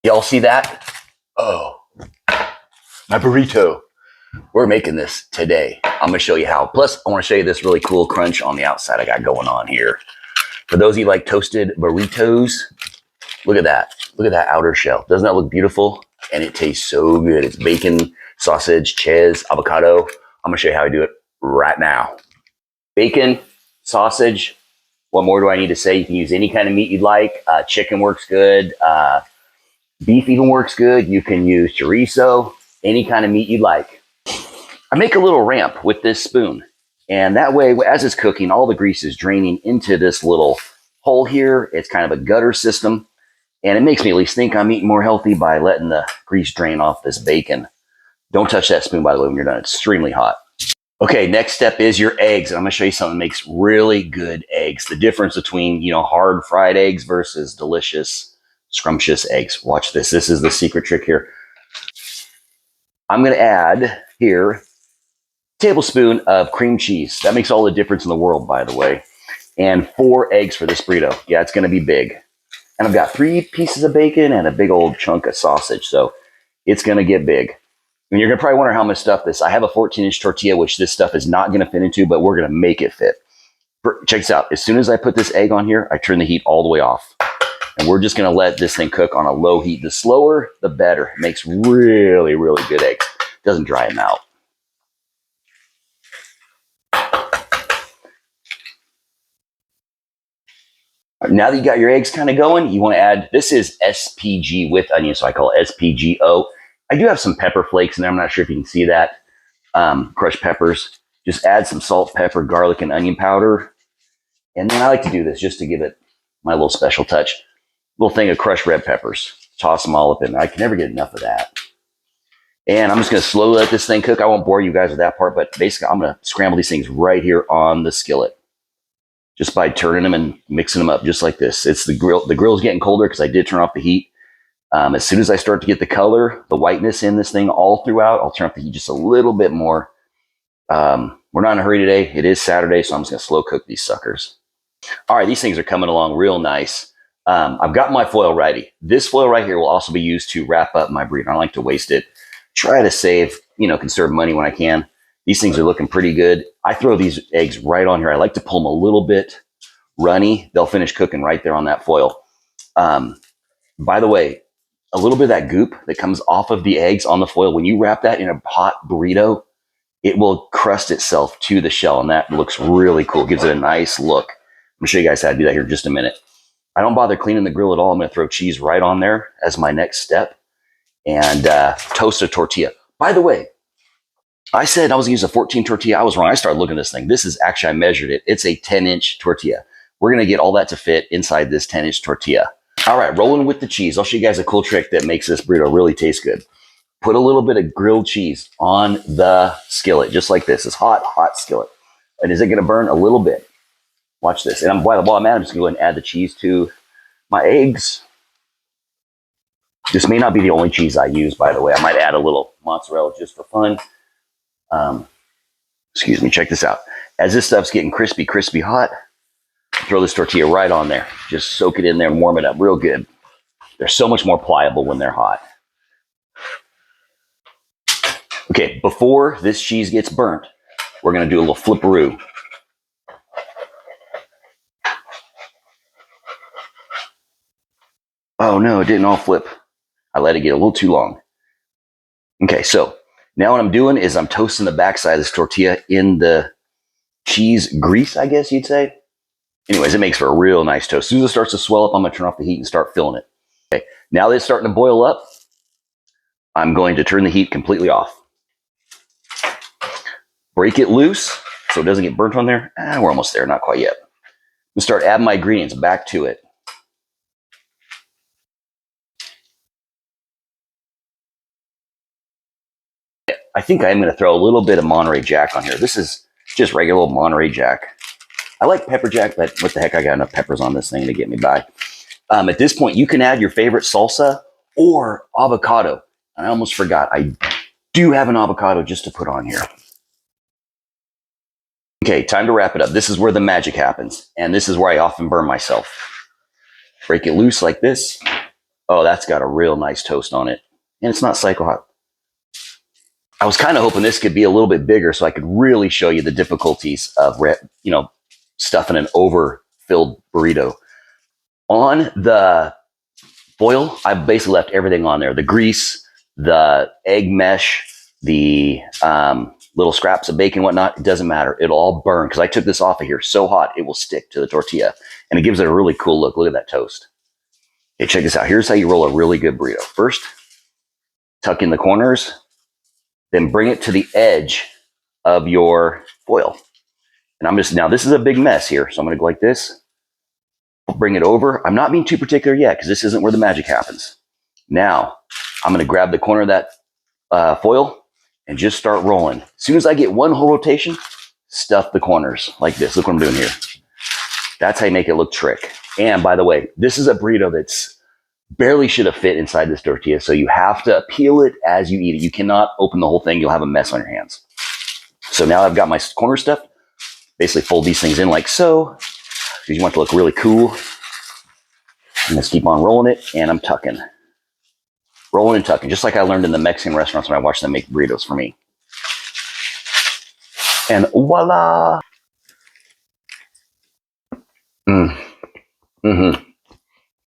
Y'all see that? Oh, my burrito. We're making this today. I'm going to show you how. Plus, I want to show you this really cool crunch on the outside I got going on here. For those of you like toasted burritos, look at that. Look at that outer shell. Doesn't that look beautiful? And it tastes so good. It's bacon, sausage, cheese, avocado. I'm going to show you how I do it right now. Bacon, sausage. What more do I need to say? You can use any kind of meat you'd like. Chicken works good. Beef even works good. You can use chorizo, any kind of meat you'd like. I make a little ramp with this spoon. And that way, as it's cooking, all the grease is draining into this little hole here. It's kind of a gutter system. And it makes me at least think I'm eating more healthy by letting the grease drain off this bacon. Don't touch that spoon, by the way, when you're done. It's extremely hot. Okay, next step is your eggs. And I'm going to show you something that makes really good eggs. The difference between, hard fried eggs versus delicious, scrumptious eggs. Watch this. This is the secret trick here. I'm going to add here a tablespoon of cream cheese. That makes all the difference in the world, by the way. And 4 eggs for this burrito. Yeah, it's going to be big. And I've got 3 pieces of bacon and a big old chunk of sausage. So it's going to get big. And you're going to probably wonder how I'm going to stuff this. I have a 14-inch tortilla, which this stuff is not going to fit into, but we're going to make it fit. Check this out. As soon as I put this egg on here, I turn the heat all the way off. And we're just going to let this thing cook on a low heat. The slower, the better. It makes really, really good eggs. It doesn't dry them out. Now that you got your eggs kind of going, you want to add, this is SPG with onion, so I call it SPGO. I do have some pepper flakes in there. I'm not sure if you can see that. Crushed peppers. Just add some salt, pepper, garlic, and onion powder. And then I like to do this just to give it my little special touch. Little thing of crushed red peppers. Toss them all up in there. I can never get enough of that. And I'm just going to slowly let this thing cook. I won't bore you guys with that part, but basically I'm going to scramble these things right here on the skillet. Just by turning them and mixing them up just like this. It's the grill. The grill's getting colder because I did turn off the heat. As soon as I start to get the color, the whiteness in this thing all throughout, I'll turn up the heat just a little bit more. We're not in a hurry today. It is Saturday, so I'm just going to slow cook these suckers. All right, these things are coming along real nice. I've got my foil ready. This foil right here will also be used to wrap up my burrito. I don't like to waste it. Try to save, conserve money when I can. These things are looking pretty good. I throw these eggs right on here. I like to pull them a little bit runny. They'll finish cooking right there on that foil. By the way, a little bit of that goop that comes off of the eggs on the foil, when you wrap that in a hot burrito, it will crust itself to the shell, and that looks really cool. It gives it a nice look. I'm going to show you guys how to do that here in just a minute. I don't bother cleaning the grill at all. I'm going to throw cheese right on there as my next step and toast a tortilla. By the way, I said I was going to use a 14 tortilla. I was wrong. I started looking at this thing. This is actually, I measured it. It's a 10-inch tortilla. We're going to get all that to fit inside this 10-inch tortilla. All right, rolling with the cheese. I'll show you guys a cool trick that makes this burrito really taste good. Put a little bit of grilled cheese on the skillet, just like this. It's hot, hot skillet. And is it going to burn? A little bit. Watch this. And while I'm at it, I'm just going to go ahead and add the cheese to my eggs. This may not be the only cheese I use, by the way. I might add a little mozzarella just for fun. Excuse me, check this out. As this stuff's getting crispy, crispy hot, throw this tortilla right on there. Just soak it in there and warm it up real good. They're so much more pliable when they're hot. Okay, before this cheese gets burnt, we're going to do a little flipperoo. Oh no, it didn't all flip. I let it get a little too long. Okay, so now what I'm doing is I'm toasting the backside of this tortilla in the cheese grease, I guess you'd say. Anyways, it makes for a real nice toast. As soon as it starts to swell up, I'm going to turn off the heat and start filling it. Okay, now that it's starting to boil up, I'm going to turn the heat completely off. Break it loose so it doesn't get burnt on there. We're almost there, not quite yet. I'm going to start adding my ingredients back to it. I think I'm going to throw a little bit of Monterey Jack on here. This is just regular old Monterey Jack. I like pepper jack, but what the heck, I got enough peppers on this thing to get me by. At this point, you can add your favorite salsa or avocado. I almost forgot. I do have an avocado just to put on here. Okay, time to wrap it up. This is where the magic happens, and this is where I often burn myself. Break it loose like this. Oh, that's got a real nice toast on it. And it's not psycho hot. I was kind of hoping this could be a little bit bigger so I could really show you the difficulties of, stuffing an overfilled burrito. On the foil, I basically left everything on there. The grease, the egg mesh, the little scraps of bacon and whatnot. It doesn't matter. It'll all burn because I took this off of here so hot it will stick to the tortilla. And it gives it a really cool look. Look at that toast. Okay, check this out. Here's how you roll a really good burrito. First, tuck in the corners, then bring it to the edge of your foil. And now this is a big mess here. So I'm going to go like this, bring it over. I'm not being too particular yet because this isn't where the magic happens. Now I'm going to grab the corner of that foil and just start rolling. As soon as I get one whole rotation, stuff the corners like this. Look what I'm doing here. That's how you make it look trick. And by the way, this is a burrito that's barely should have fit inside this tortilla. So you have to peel it as you eat it. You cannot open the whole thing. You'll have a mess on your hands. So now I've got my corner stuffed. Basically fold these things in like so. Because you want it to look really cool. And just keep on rolling it. And I'm tucking. Rolling and tucking. Just like I learned in the Mexican restaurants when I watched them make burritos for me. And voila. Mm-hmm.